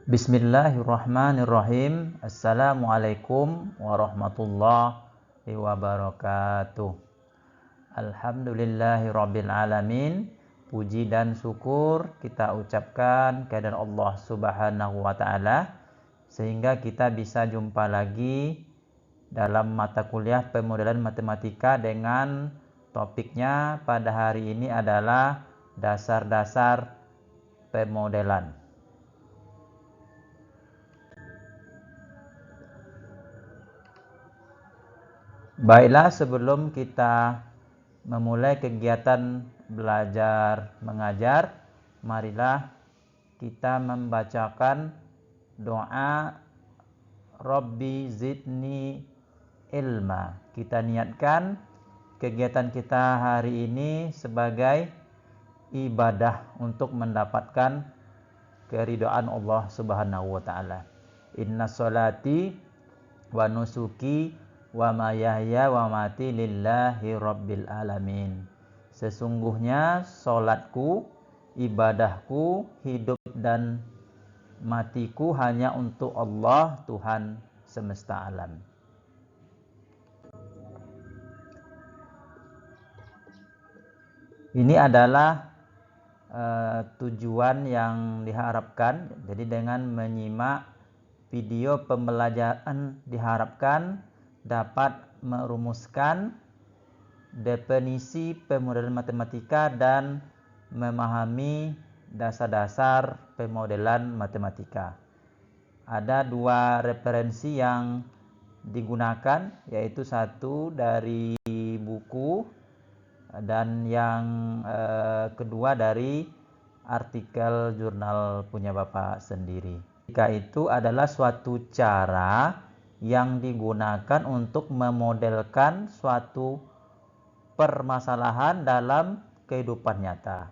Bismillahirrahmanirrahim. Assalamualaikum warahmatullahi wabarakatuh. Alhamdulillahirabbil alamin. Puji dan syukur kita ucapkan kehadirat Allah Subhanahu wa taala sehingga kita bisa jumpa lagi dalam mata kuliah pemodelan matematika dengan topiknya pada hari ini adalah dasar-dasar pemodelan. Baiklah, sebelum kita memulai kegiatan belajar mengajar, marilah kita membacakan doa Rabbi zidni ilma. Kita niatkan kegiatan kita hari ini sebagai ibadah untuk mendapatkan keridhaan Allah Subhanahu wa taala. Inna sholati wa nusuki wa mahyaya wa mati lillahi rabbil alamin. Sesungguhnya salatku, ibadahku, hidup dan matiku hanya untuk Allah, Tuhan semesta alam. Ini adalah tujuan yang diharapkan. Jadi dengan menyimak video pembelajaran diharapkan dapat merumuskan definisi pemodelan matematika dan memahami dasar-dasar pemodelan matematika. Ada dua referensi yang digunakan, yaitu satu dari buku dan yang kedua dari artikel jurnal punya Bapak sendiri. Jika itu adalah suatu cara yang digunakan untuk memodelkan suatu permasalahan dalam kehidupan nyata.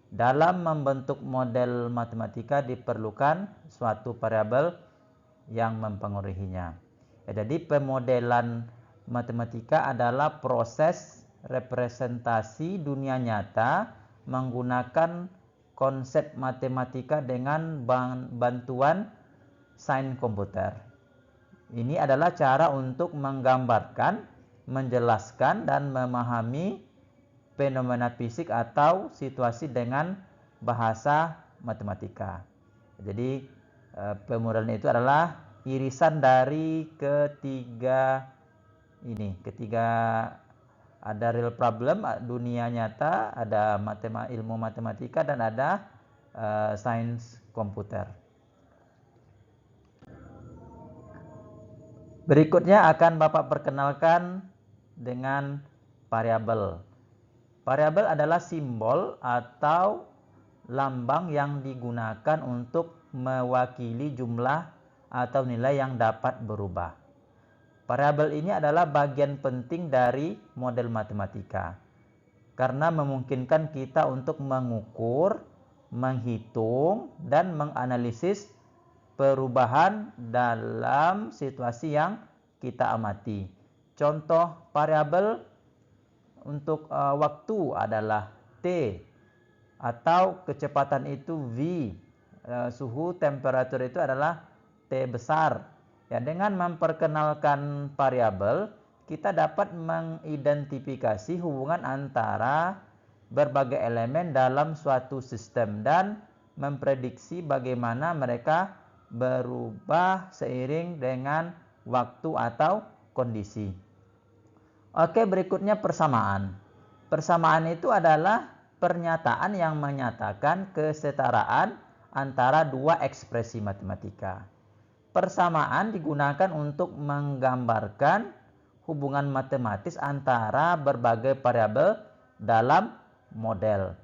Dalam membentuk model matematika diperlukan suatu variabel yang mempengaruhinya. Jadi pemodelan matematika adalah proses representasi dunia nyata menggunakan konsep matematika dengan bantuan sains komputer. Ini adalah cara untuk menggambarkan, menjelaskan dan memahami fenomena fisik atau situasi dengan bahasa matematika. Jadi pemodelan itu adalah irisan dari ketiga ada real problem, dunia nyata, ada ilmu matematika dan ada sains komputer. Berikutnya akan Bapak perkenalkan dengan variabel. Variabel adalah simbol atau lambang yang digunakan untuk mewakili jumlah atau nilai yang dapat berubah. Variabel ini adalah bagian penting dari model matematika karena memungkinkan kita untuk mengukur, menghitung, dan menganalisis perubahan dalam situasi yang kita amati. Contoh variabel untuk waktu adalah T, atau kecepatan itu V, suhu temperatur itu adalah T besar. Ya, dengan memperkenalkan variabel, kita dapat mengidentifikasi hubungan antara berbagai elemen dalam suatu sistem dan memprediksi bagaimana mereka berubah seiring dengan waktu atau kondisi. Oke, berikutnya persamaan. Persamaan itu adalah pernyataan yang menyatakan kesetaraan antara dua ekspresi matematika. Persamaan digunakan untuk menggambarkan hubungan matematis antara berbagai variabel dalam model.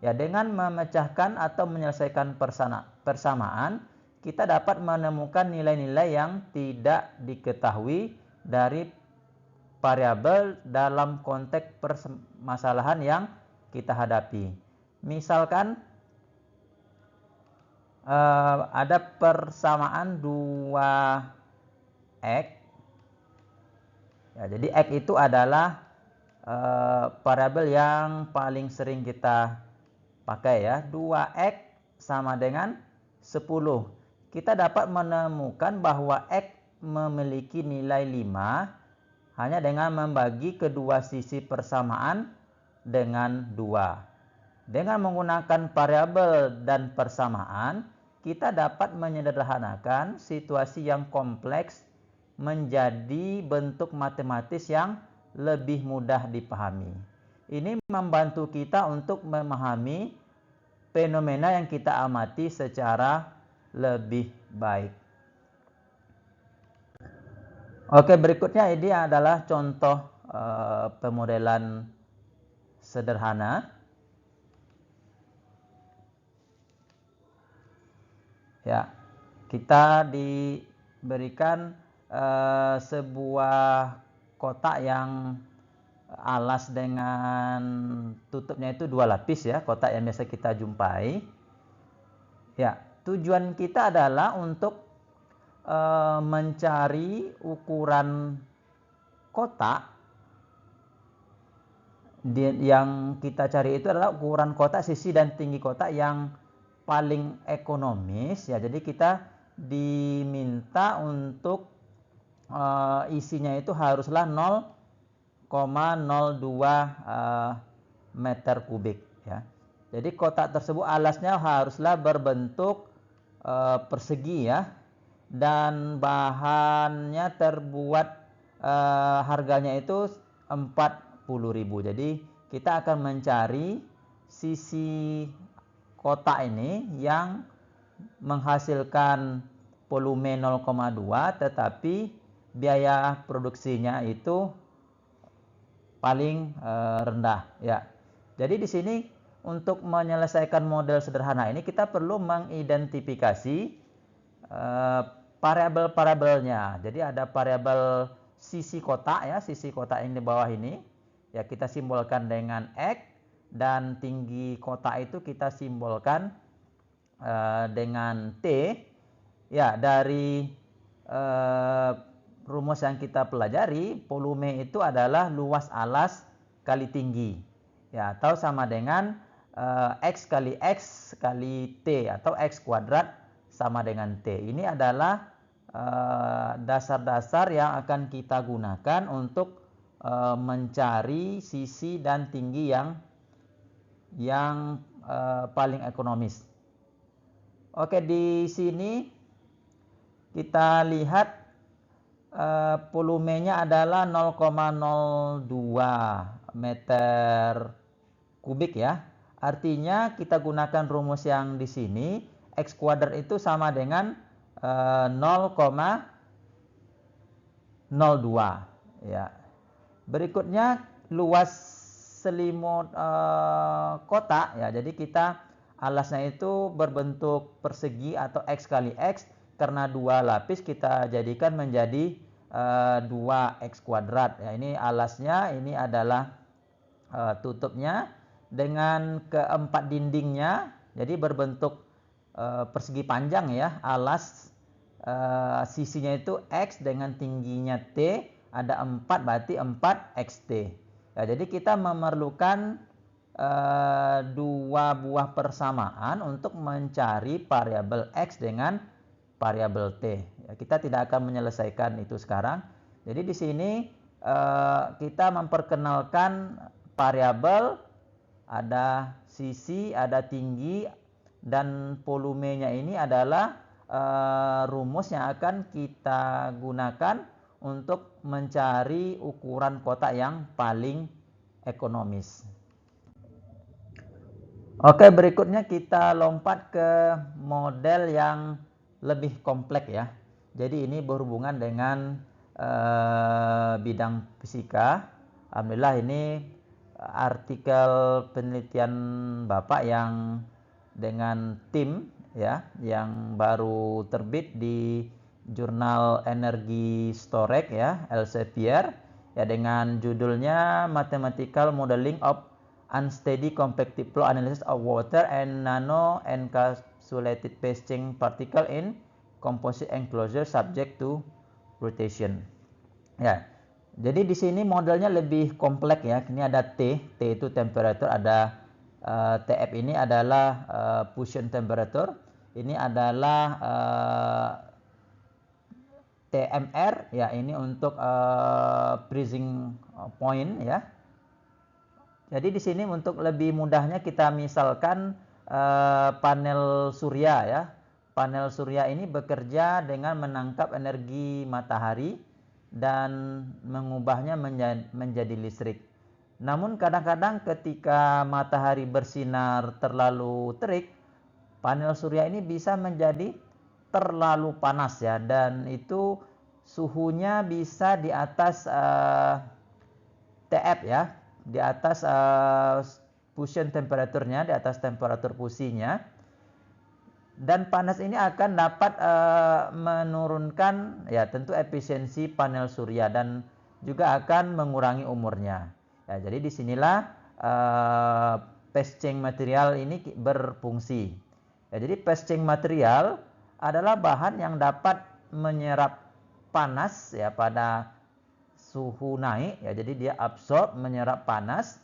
Ya, dengan memecahkan atau menyelesaikan persamaan, kita dapat menemukan nilai-nilai yang tidak diketahui dari variabel dalam konteks permasalahan yang kita hadapi. Misalkan ada persamaan 2x. Ya, jadi x itu adalah variabel yang paling sering kita pakai ya. 2x sama dengan 10. kita dapat menemukan bahwa X memiliki nilai 5 hanya dengan membagi kedua sisi persamaan dengan 2. Dengan menggunakan variabel dan persamaan, kita dapat menyederhanakan situasi yang kompleks menjadi bentuk matematis yang lebih mudah dipahami. Ini membantu kita untuk memahami fenomena yang kita amati secara lebih baik. Oke, berikutnya ini adalah contoh pemodelan sederhana. Ya, kita diberikan sebuah kotak yang alas dengan tutupnya itu 2 lapis ya, kotak yang biasa kita jumpai. Ya, tujuan kita adalah untuk mencari ukuran kotak. Yang kita cari itu adalah ukuran kotak, sisi dan tinggi kotak yang paling ekonomis ya. Jadi kita diminta untuk isinya itu haruslah 0,02 meter kubik ya. Jadi kotak tersebut alasnya haruslah berbentuk persegi ya, dan bahannya terbuat harganya itu 40.000. Jadi kita akan mencari sisi kotak ini yang menghasilkan volume 0,2 tetapi biaya produksinya itu paling rendah ya. Jadi di sini untuk menyelesaikan model sederhana ini kita perlu mengidentifikasi variabel-variabelnya. Jadi ada variabel sisi kotak ya, sisi kotak yang di bawah ini ya kita simbolkan dengan X, dan tinggi kotak itu kita simbolkan dengan T. Ya, dari rumus yang kita pelajari, volume itu adalah luas alas kali tinggi ya, atau sama dengan X kali X kali T, atau X kuadrat sama dengan T. Ini adalah dasar-dasar yang akan kita gunakan untuk mencari sisi dan tinggi yang paling ekonomis. Oke, di sini kita lihat volumenya adalah 0,02 meter kubik ya. Artinya kita gunakan rumus yang di sini, X kuadrat itu sama dengan 0,02 ya. Berikutnya luas selimut kotak ya. Jadi kita alasnya itu berbentuk persegi atau X kali X. Karena 2 lapis kita jadikan menjadi 2X kuadrat ya. Ini alasnya, ini adalah tutupnya dengan keempat dindingnya. Jadi berbentuk persegi panjang ya. Alas sisinya itu X dengan tingginya T, ada 4 berarti 4XT ya. Jadi kita memerlukan 2 buah persamaan untuk mencari variabel X dengan variabel T. Ya, kita tidak akan menyelesaikan itu sekarang. Jadi di sini kita memperkenalkan variabel, ada sisi, ada tinggi, dan volumenya ini adalah rumus yang akan kita gunakan untuk mencari ukuran kotak yang paling ekonomis. Oke, berikutnya kita lompat ke model yang lebih kompleks ya. Jadi ini berhubungan dengan bidang fisika. Alhamdulillah ini artikel penelitian Bapak yang dengan tim ya, yang baru terbit di jurnal Energy Storage ya, Elsevier ya, dengan judulnya Mathematical Modeling of Unsteady Convective Flow Analysis of Water and Nano Encapsulated Phase Change Particle in Composite Enclosure Subject to Rotation. Ya, jadi di sini modelnya lebih kompleks ya. Ini ada T itu temperature, ada TF ini adalah fusion temperature. ini adalah TMR ya, ini untuk freezing point ya. Jadi di sini untuk lebih mudahnya kita misalkan panel surya ya. Panel surya ini bekerja dengan menangkap energi matahari dan mengubahnya menjadi listrik. Namun kadang-kadang ketika matahari bersinar terlalu terik, panel surya ini bisa menjadi terlalu panas ya, dan itu suhunya bisa di atas TF ya, di atas fusion temperaturnya, di atas temperatur fusinya. Dan panas ini akan dapat menurunkan ya tentu efisiensi panel surya dan juga akan mengurangi umurnya. Ya, jadi disinilah patching material ini berfungsi. Ya, jadi patching material adalah bahan yang dapat menyerap panas ya pada suhu naik ya, jadi dia absorb, menyerap panas,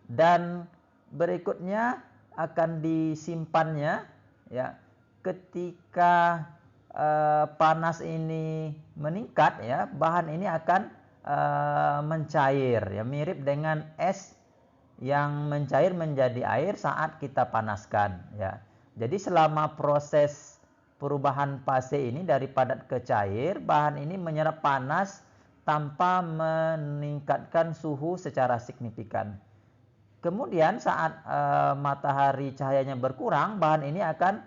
dan berikutnya akan disimpannya ya. Ketika panas ini meningkat ya, bahan ini akan mencair ya, mirip dengan es yang mencair menjadi air saat kita panaskan ya. Jadi selama proses perubahan fase ini dari padat ke cair, bahan ini menyerap panas tanpa meningkatkan suhu secara signifikan. Kemudian saat matahari cahayanya berkurang, bahan ini akan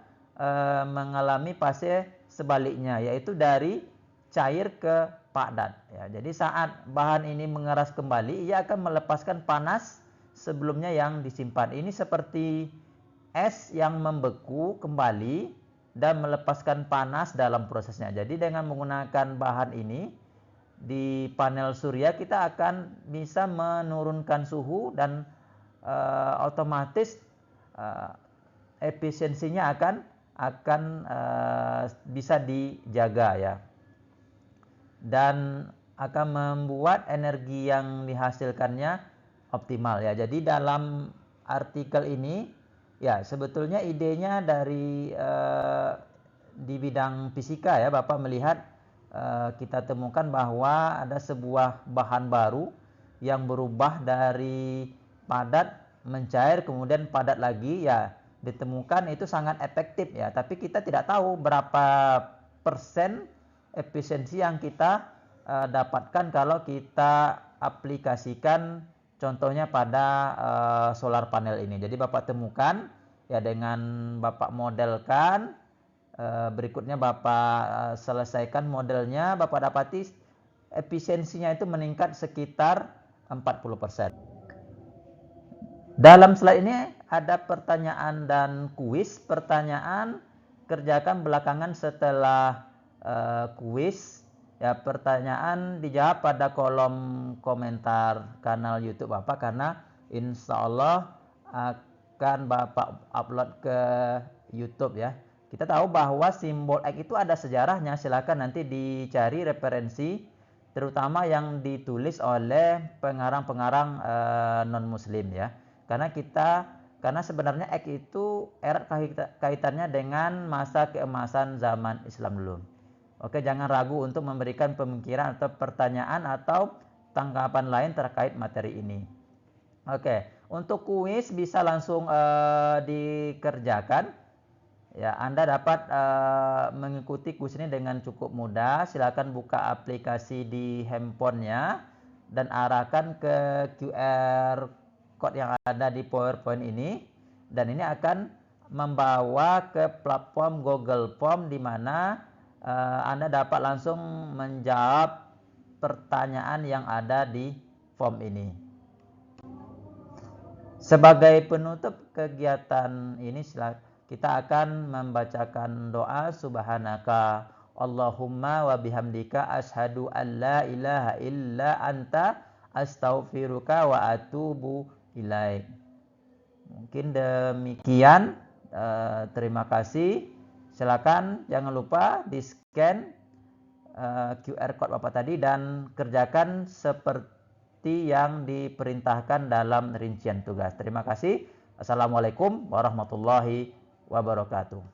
mengalami fase sebaliknya, yaitu dari cair ke padat. Ya, jadi saat bahan ini mengeras kembali, ia akan melepaskan panas sebelumnya yang disimpan. Ini seperti es yang membeku kembali dan melepaskan panas dalam prosesnya. Jadi dengan menggunakan bahan ini di panel surya, kita akan bisa menurunkan suhu dan otomatis efisiensinya akan bisa dijaga ya, dan akan membuat energi yang dihasilkannya optimal ya. Jadi dalam artikel ini ya sebetulnya idenya dari di bidang fisika ya, Bapak melihat kita temukan bahwa ada sebuah bahan baru yang berubah dari padat mencair kemudian padat lagi ya, ditemukan itu sangat efektif ya, tapi kita tidak tahu berapa persen efisiensi yang kita dapatkan kalau kita aplikasikan contohnya pada solar panel ini. Jadi Bapak temukan ya, dengan Bapak modelkan, berikutnya Bapak selesaikan modelnya, Bapak dapati efisiensinya itu meningkat sekitar 40%. Dalam slide ini ada pertanyaan dan kuis. Pertanyaan kerjakan belakangan setelah kuis. Ya, pertanyaan dijawab pada kolom komentar kanal YouTube Bapak, karena insya Allah akan Bapak upload ke YouTube ya. Kita tahu bahwa simbol X itu ada sejarahnya. Silakan nanti dicari referensi, terutama yang ditulis oleh pengarang-pengarang non-Muslim ya. Karena sebenarnya X itu erat kaitannya dengan masa keemasan zaman Islam dulu. Oke, jangan ragu untuk memberikan pemikiran atau pertanyaan atau tanggapan lain terkait materi ini. Oke, untuk kuis bisa langsung dikerjakan. Ya, Anda dapat mengikuti kuis ini dengan cukup mudah. Silakan buka aplikasi di handphonenya dan arahkan ke QR code yang ada di PowerPoint ini, dan ini akan membawa ke platform Google Form di mana Anda dapat langsung menjawab pertanyaan yang ada di form ini. Sebagai penutup kegiatan ini, kita akan membacakan doa subhanaka Allahumma wa bihamdika asyhadu an la ilaha illa anta astaghfiruka wa atubu ilaik. Mungkin demikian. Terima kasih. Silakan jangan lupa di scan QR code Bapak tadi dan kerjakan seperti yang diperintahkan dalam rincian tugas. Terima kasih. Assalamualaikum warahmatullahi wabarakatuh.